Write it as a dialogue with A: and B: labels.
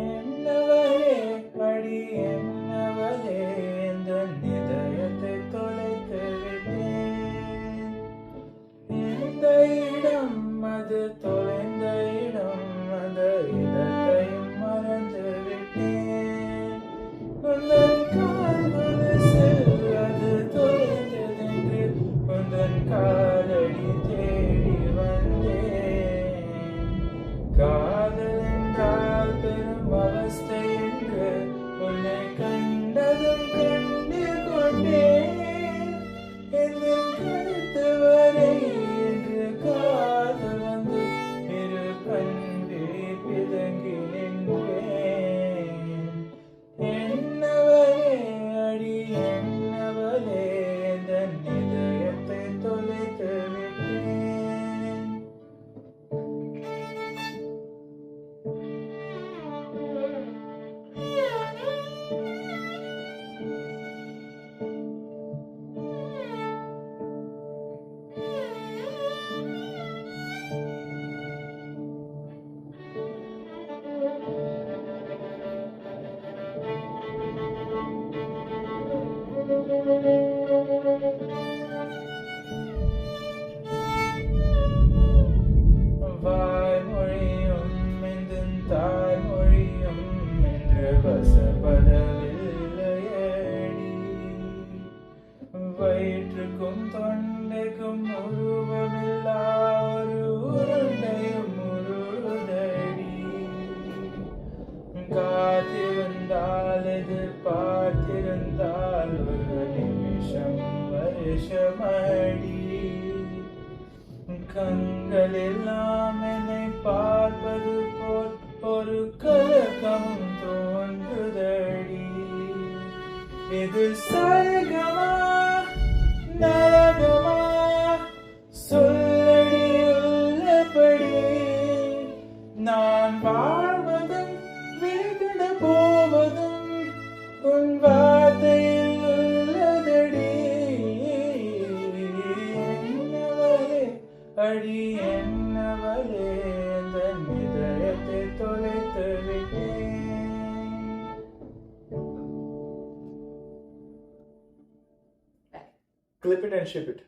A: என்னவளே அடி என்னவளே எந்தன் இதயத்தை தொலைத்து விட்டேன். இந்த இடம் அது தொலைந்த இடம், அந்த இடத்தையும் மறந்து விட்டேன். உந்தன் கால் கொலுசில் அது தொலைந்ததென்று உந்தன் காலடி தேடி வந்தேன். காதல் என்றால் பெரும் அவஸ்தை என்று உன்னை கண்டதும் கண்டு கொண்டேன். என் கழுத்து வரை என்று காதல் வந்து இரு கண்களை பிதங்கி நின்றேன். என்னவளே அடி என்னவளே எந்தன் இதயத்தை தொலைத்து விட்டேன். வாய்மொழியும் எந்தன் தாய்மொழியும் என்று வசப்படவில்லையடி. வயிற்றுக்கும் தொண்டைக்கும் உருவமில்லா ஒரு உருண்டையும் உருளுதடி. காத்திருந்தால் எதிர்பார்த்திருந்தால் ஒரு நிமிஷம் வருஷமடி. கண்கள் எல்லாம் என்னை பார்ப்பது போல் ஒரு கலக்கம் தோன்றுதடி. இது சரிகமா நரகமா சொல்லடி உள்ளபடி. நான் வாழ்வதும் விழுகிட போவதும் உன் வார்த்தையில் உள்ளதடி. என்னவளே அடி என்னவளே எந்தன் இதயத்தை தொலைத்து விட்டேன். Clip it and ship it.